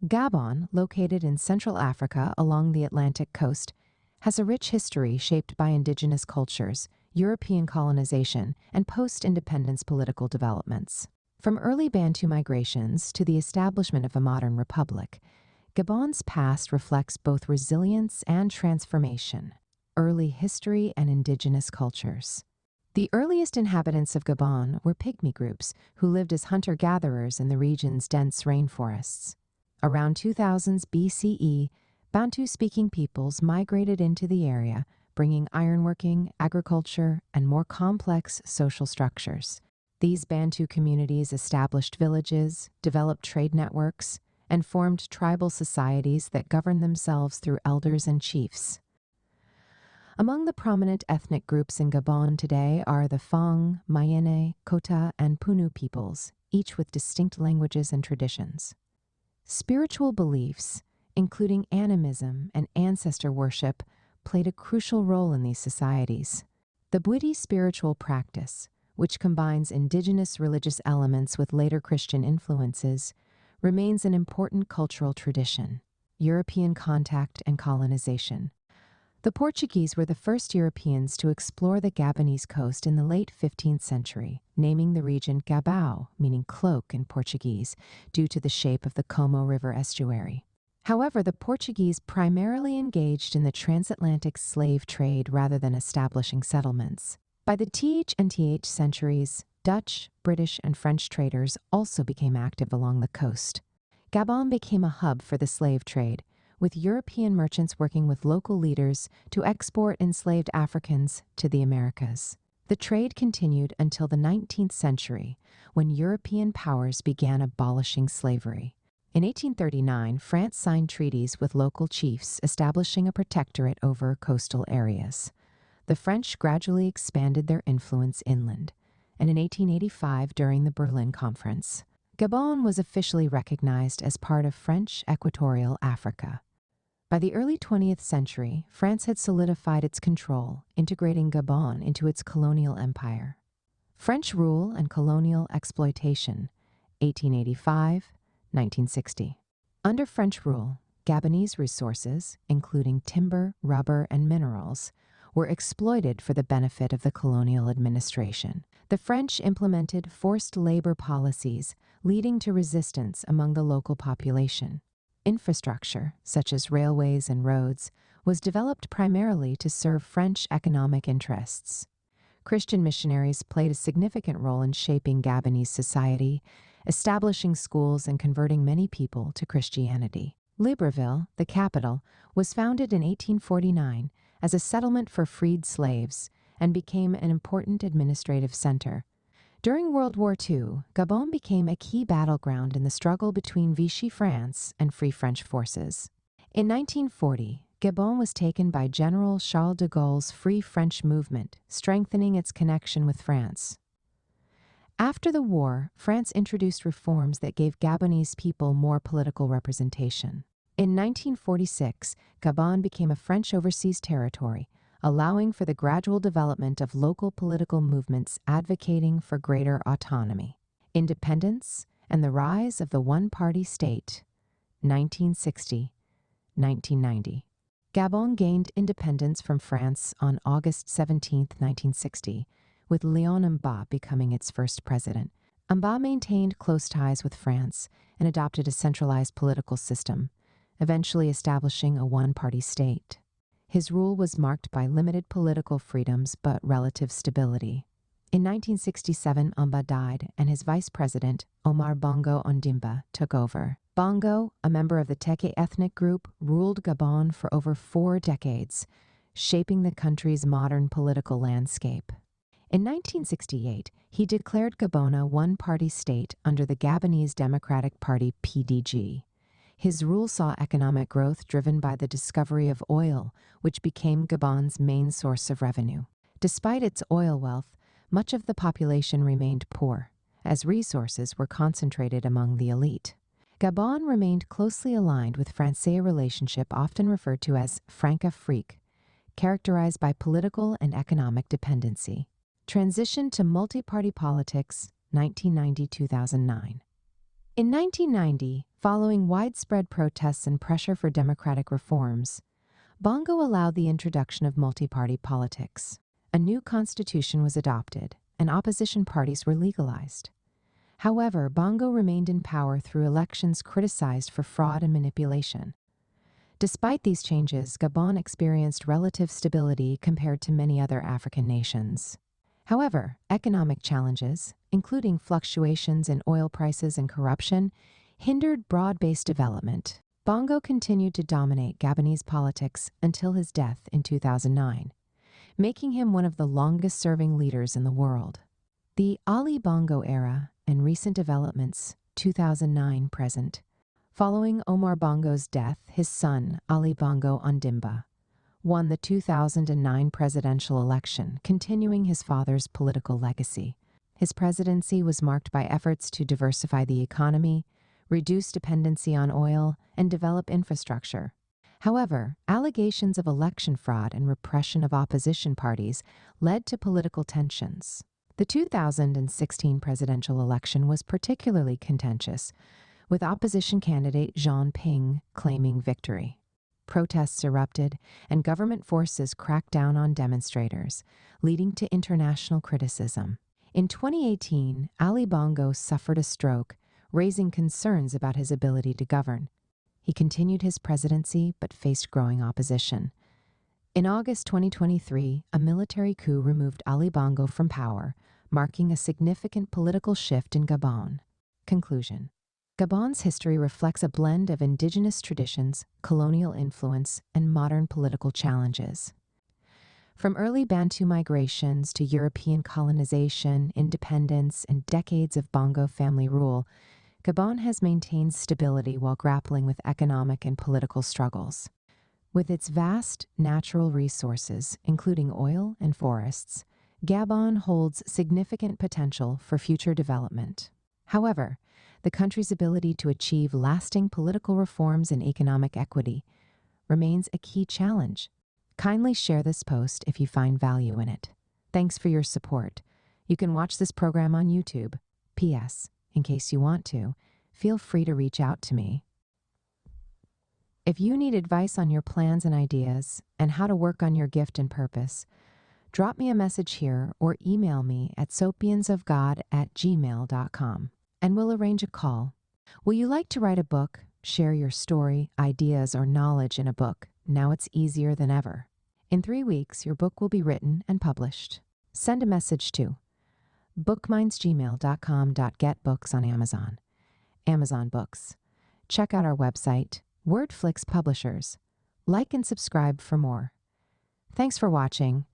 Gabon, located in Central Africa along the Atlantic coast, has a rich history shaped by indigenous cultures, European colonization, and post-independence political developments. From early Bantu migrations to the establishment of a modern republic, Gabon's past reflects both resilience and transformation, early history and indigenous cultures. The earliest inhabitants of Gabon were pygmy groups who lived as hunter-gatherers in the region's dense rainforests. Around 2000 BCE, Bantu-speaking peoples migrated into the area, bringing ironworking, agriculture, and more complex social structures. These Bantu communities established villages, developed trade networks, and formed tribal societies that governed themselves through elders and chiefs. Among the prominent ethnic groups in Gabon today are the Fang, Mayene, Kota, and Punu peoples, each with distinct languages and traditions. Spiritual beliefs, including animism and ancestor worship, played a crucial role in these societies. The Bwiti spiritual practice, which combines indigenous religious elements with later Christian influences, remains an important cultural tradition. European contact and colonization. The Portuguese were the first Europeans to explore the Gabonese coast in the late 15th century, naming the region Gabão, meaning cloak in Portuguese, due to the shape of the Como River estuary. However, the Portuguese primarily engaged in the transatlantic slave trade rather than establishing settlements. By the TH and TH centuries, Dutch, British, and French traders also became active along the coast. Gabon became a hub for the slave trade, with European merchants working with local leaders to export enslaved Africans to the Americas. The trade continued until the 19th century, when European powers began abolishing slavery. In 1839, France signed treaties with local chiefs establishing a protectorate over coastal areas. The French gradually expanded their influence inland, and in 1885, during the Berlin Conference, Gabon was officially recognized as part of French Equatorial Africa. By the early 20th century, France had solidified its control, integrating Gabon into its colonial empire. French rule and colonial exploitation, 1885-1960. Under French rule, Gabonese resources, including timber, rubber, and minerals, were exploited for the benefit of the colonial administration. The French implemented forced labor policies, leading to resistance among the local population. Infrastructure, such as railways and roads, was developed primarily to serve French economic interests. Christian missionaries played a significant role in shaping Gabonese society, establishing schools and converting many people to Christianity. Libreville, the capital, was founded in 1849 as a settlement for freed slaves and became an important administrative center. During World War II, Gabon became a key battleground in the struggle between Vichy France and Free French forces. In 1940, Gabon was taken by General Charles de Gaulle's Free French movement, strengthening its connection with France. After the war, France introduced reforms that gave Gabonese people more political representation. In 1946, Gabon became a French overseas territory, allowing for the gradual development of local political movements advocating for greater autonomy. Independence and the rise of the one-party state, 1960-1990. Gabon gained independence from France on August 17, 1960, with Léon Mba becoming its first president. Mba maintained close ties with France and adopted a centralized political system, eventually establishing a one-party state. His rule was marked by limited political freedoms but relative stability. In 1967, Mba died, and his vice president, Omar Bongo Ondimba, took over. Bongo, a member of the Teke ethnic group, ruled Gabon for over 4 decades, shaping the country's modern political landscape. In 1968, he declared Gabon a one-party state under the Gabonese Democratic Party (PDG). His rule saw economic growth driven by the discovery of oil, which became Gabon's main source of revenue. Despite its oil wealth, much of the population remained poor, as resources were concentrated among the elite. Gabon remained closely aligned with Francais relationship often referred to as Franc-Afrique, characterized by political and economic dependency. Transition to multi-party politics, 1990-2009. In 1990, following widespread protests and pressure for democratic reforms, Bongo allowed the introduction of multi-party politics. A new constitution was adopted, and opposition parties were legalized. However, Bongo remained in power through elections criticized for fraud and manipulation. Despite these changes, Gabon experienced relative stability compared to many other African nations. However, economic challenges, including fluctuations in oil prices and corruption, hindered broad-based development. Bongo continued to dominate Gabonese politics until his death in 2009, making him one of the longest-serving leaders in the world. The Ali Bongo era and recent developments, 2009-present. Following Omar Bongo's death, his son, Ali Bongo Ondimba, won the 2009 presidential election, continuing his father's political legacy. His presidency was marked by efforts to diversify the economy, reduce dependency on oil, and develop infrastructure. However, allegations of election fraud and repression of opposition parties led to political tensions. The 2016 presidential election was particularly contentious, with opposition candidate Jean Ping claiming victory. Protests erupted, and government forces cracked down on demonstrators, leading to international criticism. In 2018, Ali Bongo suffered a stroke, raising concerns about his ability to govern. He continued his presidency but faced growing opposition. In August 2023, a military coup removed Ali Bongo from power, marking a significant political shift in Gabon. Conclusion. Gabon's history reflects a blend of indigenous traditions, colonial influence, and modern political challenges. From early Bantu migrations to European colonization, independence, and decades of Bongo family rule, Gabon has maintained stability while grappling with economic and political struggles. With its vast natural resources, including oil and forests, Gabon holds significant potential for future development. However, the country's ability to achieve lasting political reforms and economic equity remains a key challenge. Kindly share this post if you find value in it. Thanks for your support. You can watch this program on YouTube. P.S. In case you want to, feel free to reach out to me. If you need advice on your plans and ideas and how to work on your gift and purpose, drop me a message here or email me at sopiansofgod@gmail.com. and we'll arrange a call. Will you like to write a book, share your story, ideas, or knowledge in a book? Now it's easier than ever. In 3 weeks, your book will be written and published. Send a message to bookmindsgmail.com.getbooks on Amazon. Amazon Books. Check out our website, Wordflix Publishers. Like and subscribe for more. Thanks for watching.